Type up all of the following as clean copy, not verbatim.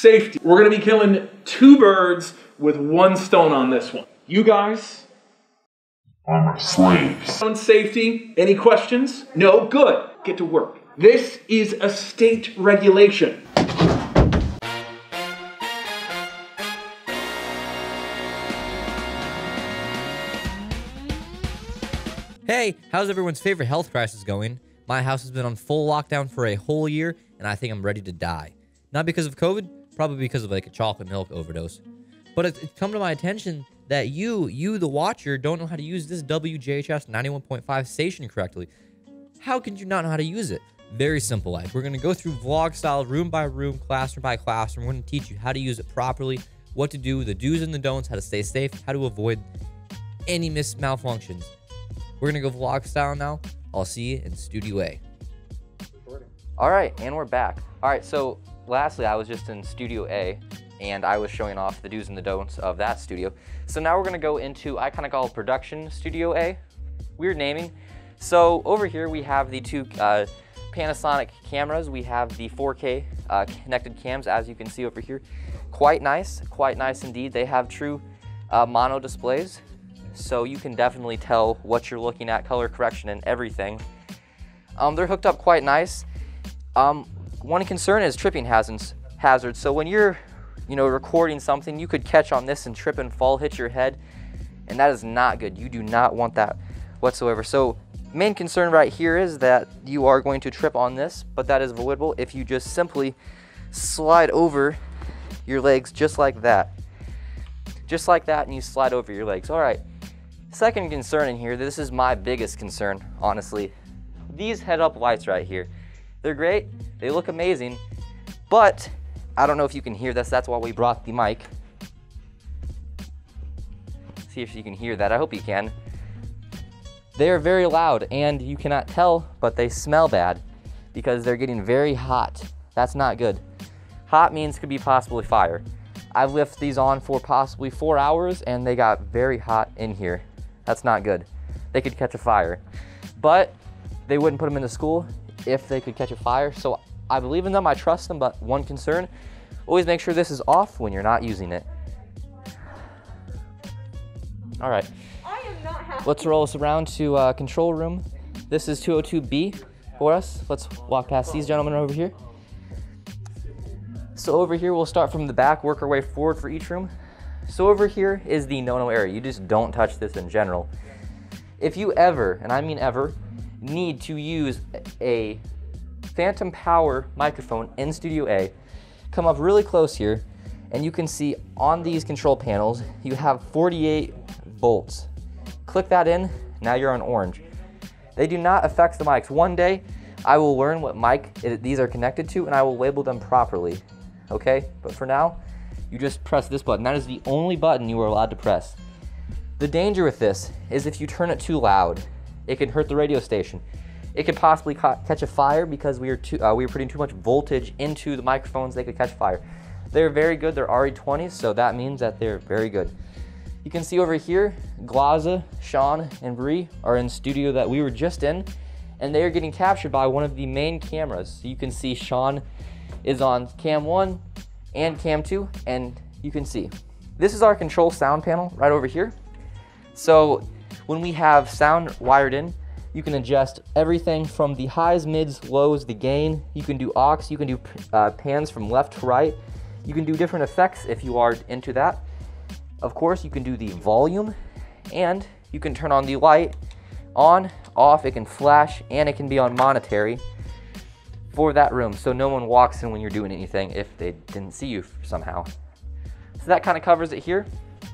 Safety. We're gonna be killing 2 birds with 1 stone on this one. You guys are my slaves. On safety, any questions? No? Good. Get to work. This is a state regulation. Hey, how's everyone's favorite health crisis going? My house has been on full lockdown for a whole year, and I think I'm ready to die. Not because of COVID, probably because of like a chocolate milk overdose. But it's come to my attention that you, the watcher, don't know how to use this WJHS 91.5 station correctly. How can you not know how to use it? Very simple, like we're gonna go through vlog style, room by room, classroom by classroom. We're gonna teach you how to use it properly, what to do, the do's and the don'ts, how to stay safe, how to avoid any malfunctions. We're gonna go vlog style now. I'll see you in Studio A. All right, and we're back. All right, so lastly, I was just in Studio A, and I was showing off the do's and the don'ts of that studio. So now we're gonna go into, I kind of call it production Studio A. Weird naming. So over here we have the 2 Panasonic cameras. We have the 4K connected cams, as you can see over here. Quite nice indeed. They have true mono displays, so you can definitely tell what you're looking at, color correction and everything. They're hooked up quite nice. One concern is tripping hazards. So when you're, recording something, you could catch on this and trip and fall, hit your head, and that is not good. You do not want that whatsoever. So main concern right here is that you are going to trip on this, but that is avoidable if you just simply slide over your legs just like that. Just like that, and you slide over your legs. All right. Second concern in here, this is my biggest concern, honestly. These head-up lights right here. They're great, they look amazing, but I don't know if you can hear this. That's why we brought the mic. See if you can hear that. I hope you can. They are very loud, and you cannot tell, but they smell bad because they're getting very hot. That's not good. Hot means could be possibly fire. I've left these on for possibly 4 hours, and they got very hot in here. That's not good. They could catch a fire, but they wouldn't put them into school if they could catch a fire. So I believe in them, I trust them, but one concern, always make sure this is off when you're not using it. All right, let's roll us around to control room. This is 202B for us. Let's walk past these gentlemen over here. So over here, we'll start from the back, work our way forward for each room. So over here is the no-no area. You just don't touch this in general. If you ever, and I mean ever, need to use a phantom power microphone in Studio A, come up really close here, and you can see on these control panels, you have 48 volts. Click that in, now you're on orange. They do not affect the mics. One day, I will learn what mic these are connected to, and I will label them properly. Okay, but for now, you just press this button. That is the only button you are allowed to press. The danger with this is if you turn it too loud, it can hurt the radio station. It could possibly catch a fire because we were putting too much voltage into the microphones. They could catch fire. They're very good. They're RE20s, so that means that they're very good. You can see over here, Glaza, Sean, and Bree are in studio that we were just in, and they are getting captured by one of the main cameras. So you can see Sean is on cam 1 and cam 2, and you can see. This is our control sound panel right over here. So when we have sound wired in, you can adjust everything from the highs, mids, lows, the gain. You can do aux, you can do pans from left to right. You can do different effects if you are into that. Of course, you can do the volume, and you can turn on the light on, off, it can flash, and it can be on monetary for that room, so no one walks in when you're doing anything if they didn't see you somehow. So that kind of covers it here.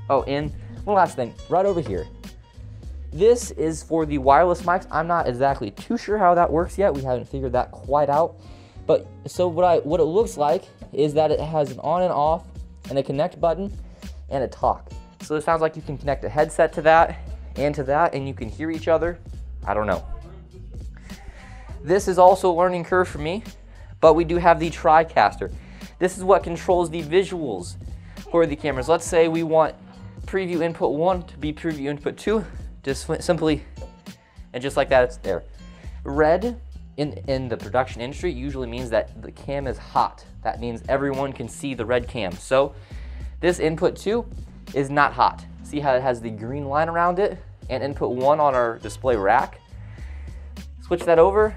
Oh, and one last thing, right over here. This is for the wireless mics. I'm not exactly too sure how that works yet. We haven't figured that quite out. But so what it looks like is that it has an on and off and a connect button and a talk. So it sounds like you can connect a headset to that, and you can hear each other. I don't know. This is also a learning curve for me, but we do have the TriCaster. This is what controls the visuals for the cameras. Let's say we want preview input 1 to be preview input 2. Just simply, and just like that, it's there. Red in the production industry usually means that the cam is hot. That means everyone can see the red cam. So this input 2 is not hot. See how it has the green line around it? And input 1 on our display rack. Switch that over,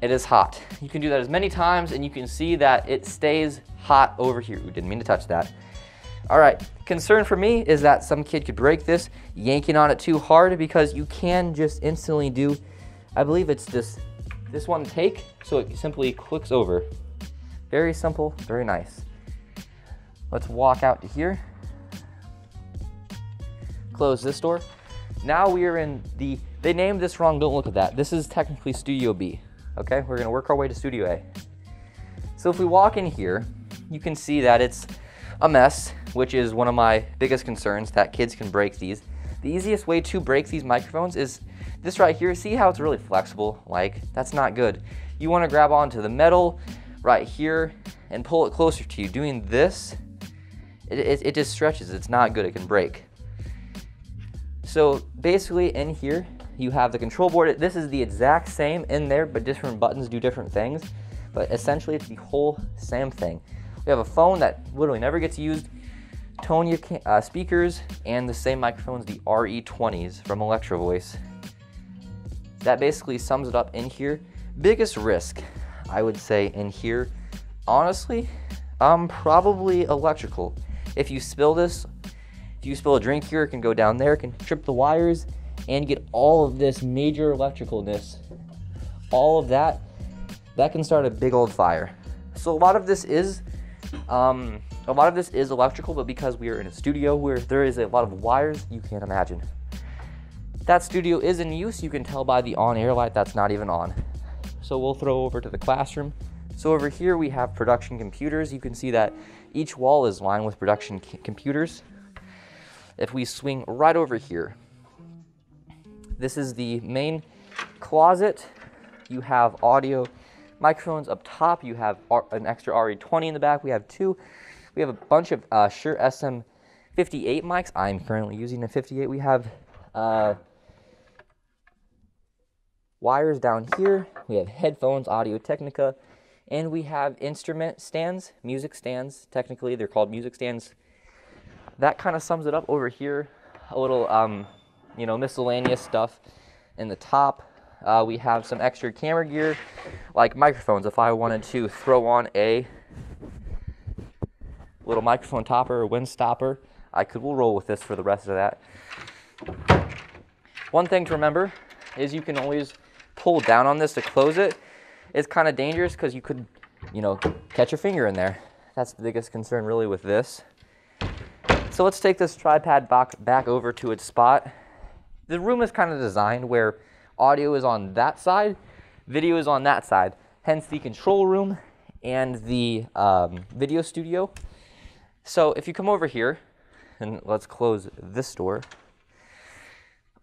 it is hot. You can do that as many times and you can see that it stays hot over here. We didn't mean to touch that. All right, concern for me is that some kid could break this yanking on it too hard, because you can just instantly do, I believe it's this one take, so it simply clicks over. Very simple, very nice. Let's walk out to here. Close this door. Now we are in the, they named this wrong, don't look at that. This is technically Studio B, okay? We're gonna work our way to Studio A. So if we walk in here, you can see that it's a mess, which is one of my biggest concerns, that kids can break these. The easiest way to break these microphones is this right here. See how it's really flexible? Like, that's not good. You wanna grab onto the metal right here and pull it closer to you. Doing this, it just stretches. It's not good, it can break. So basically in here, you have the control board. This is the exact same in there, but different buttons do different things. But essentially it's the whole same thing. We have a phone that literally never gets used, Tonia speakers, and the same microphones, the RE20s from Electro Voice. That basically sums it up in here. Biggest risk, I would say, in here, honestly, probably electrical. If you spill this, if you spill a drink here, it can go down there, it can trip the wires, and get all of this major electricalness. All of that can start a big old fire. So a lot of this is electrical, but because we are in a studio where there is a lot of wires, you can't imagine. That studio is in use. You can tell by the on-air light that's not even on. So we'll throw over to the classroom. So over here we have production computers. You can see that each wall is lined with production computers. If we swing right over here, this is the main closet. You have audio microphones up top. You have an extra RE20 in the back. We have two. We have a bunch of Shure SM58 mics. I'm currently using a 58. We have wires down here. We have headphones, Audio Technica, and we have instrument stands, music stands. Technically, they're called music stands. That kind of sums it up over here. A little, miscellaneous stuff in the top. We have some extra camera gear, like microphones. If I wanted to throw on a little microphone topper or wind stopper, we'll roll with this for the rest of that. One thing to remember is you can always pull down on this to close it. It's kind of dangerous because you could, catch your finger in there. That's the biggest concern really with this. So let's take this tripod back over to its spot. The room is kind of designed where audio is on that side, video is on that side, hence the control room and the video studio. So if you come over here, and let's close this door,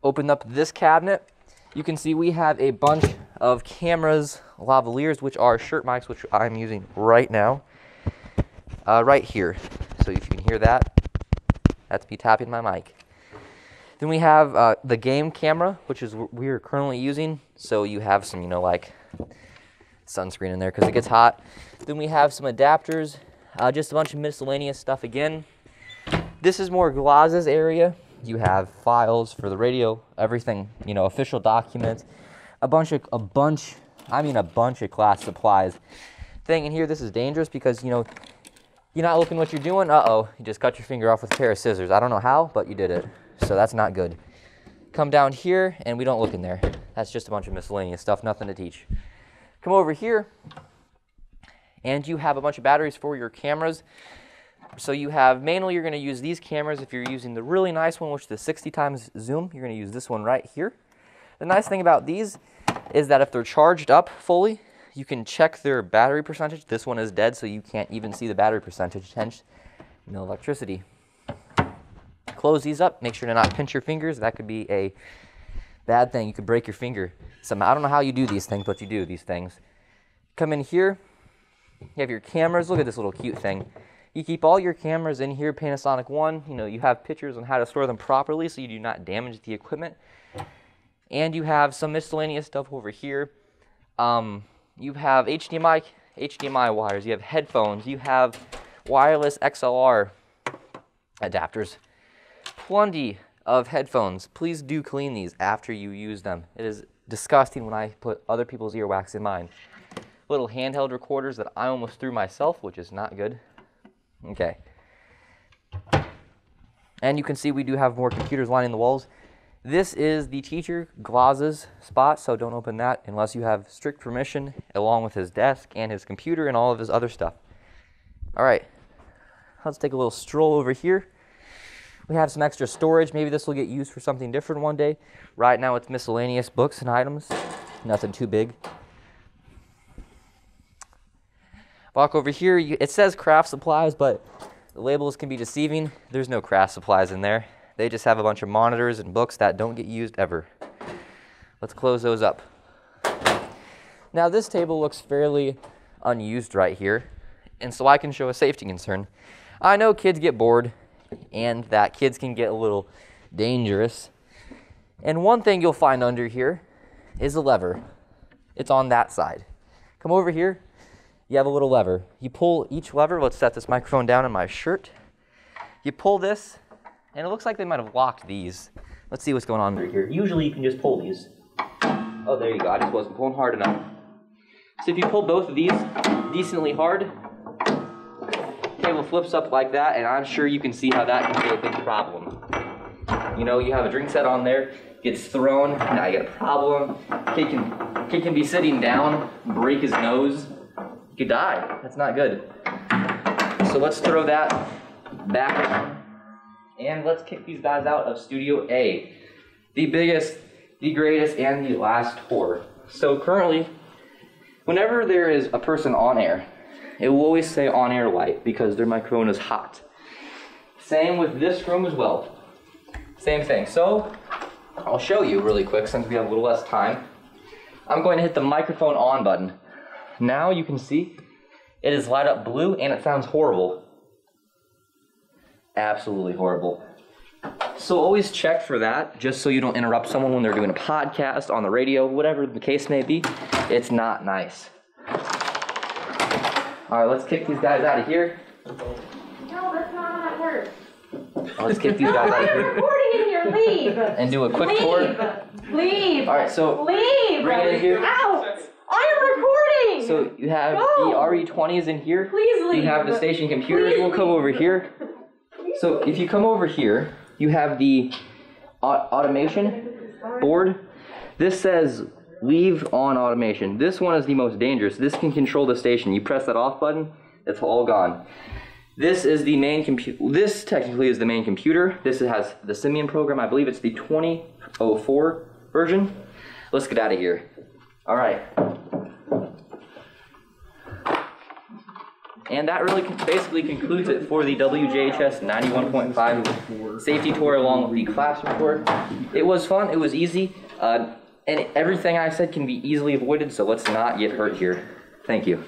open up this cabinet, you can see we have a bunch of cameras, lavaliers, which are shirt mics, which I'm using right now, right here. So if you can hear that, that's me tapping my mic. Then we have the game camera, which is what we're currently using. So you have some, like sunscreen in there because it gets hot. Then we have some adapters, just a bunch of miscellaneous stuff again. This is more Glaz's area. You have files for the radio, everything, official documents, a bunch of class supplies. Thing in here, this is dangerous because, you're not looking what you're doing. Uh-oh, you just cut your finger off with a pair of scissors. I don't know how, but you did it. So that's not good. Come down here, and we don't look in there. That's just a bunch of miscellaneous stuff, nothing to teach. Come over here, and you have a bunch of batteries for your cameras. So you have, mainly you're going to use these cameras. If you're using the really nice one, which is the 60 times zoom, you're going to use this one right here. The nice thing about these is that if they're charged up fully, you can check their battery percentage. This one is dead, so you can't even see the battery percentage, hence no electricity. Close these up, make sure to not pinch your fingers. That could be a bad thing. You could break your finger. I don't know how you do these things, but you do these things. Come in here, you have your cameras. Look at this little cute thing. You keep all your cameras in here, Panasonic One. You have pictures on how to store them properly so you do not damage the equipment. And you have some miscellaneous stuff over here. You have HDMI HDMI wires, you have headphones, you have wireless XLR adapters. Plenty of headphones. Please do clean these after you use them. It is disgusting when I put other people's earwax in mine. Little handheld recorders that I almost threw myself, which is not good. Okay. And you can see we do have more computers lining the walls. This is the teacher Glaz's spot, so don't open that unless you have strict permission, along with his desk and his computer and all of his other stuff. All right, let's take a little stroll over here. We have some extra storage. Maybe this will get used for something different one day. Right now it's miscellaneous books and items. Nothing too big. Walk over here. It says craft supplies, but the labels can be deceiving. There's no craft supplies in there. They just have a bunch of monitors and books that don't get used ever. Let's close those up. Now this table looks fairly unused right here, and so I can show a safety concern. I know kids get bored and that kids can get a little dangerous. And one thing you'll find under here is a lever. It's on that side. Come over here. You have a little lever. You pull each lever. Let's set this microphone down in my shirt. You pull this, and it looks like they might have locked these. Let's see what's going on under here. Usually you can just pull these. Oh, there you go. I just wasn't pulling hard enough. So if you pull both of these decently hard, the table flips up like that, and I'm sure you can see how that can be a big problem. You know, you have a drink set on there, gets thrown, now you get a problem. Kid can be sitting down, break his nose. You could die. That's not good. So let's throw that back, and let's kick these guys out of Studio A. The biggest, the greatest, and the last tour. So currently, whenever there is a person on air, it will always say on air light because their microphone is hot. Same with this room as well. Same thing. So I'll show you really quick since we have a little less time. I'm going to hit the microphone on button. Now you can see it is light up blue and it sounds horrible. Absolutely horrible. So always check for that, just so you don't interrupt someone when they're doing a podcast, on the radio, whatever the case may be. It's not nice. All right, let's kick these guys out of here. No, that's not how that works. Let's kick these guys out of I'm here. recording in here. Leave. And do a quick tour. Leave. All right, so leave. bring it in here. Out. I am recording. So you have the RE20s in here. Please leave. You have the station computers. We'll come over here. So if you come over here, you have the automation board. This says leave on automation. This one is the most dangerous. This can control the station. You press that off button, it's all gone. This is the main computer. This technically is the main computer. This has the Simian program. I believe it's the 2004 version. Let's get out of here. All right. And that really basically concludes it for the WJHS 91.5 safety tour along with the classroom tour. It was fun, it was easy, and everything I said can be easily avoided, so let's not get hurt here. Thank you.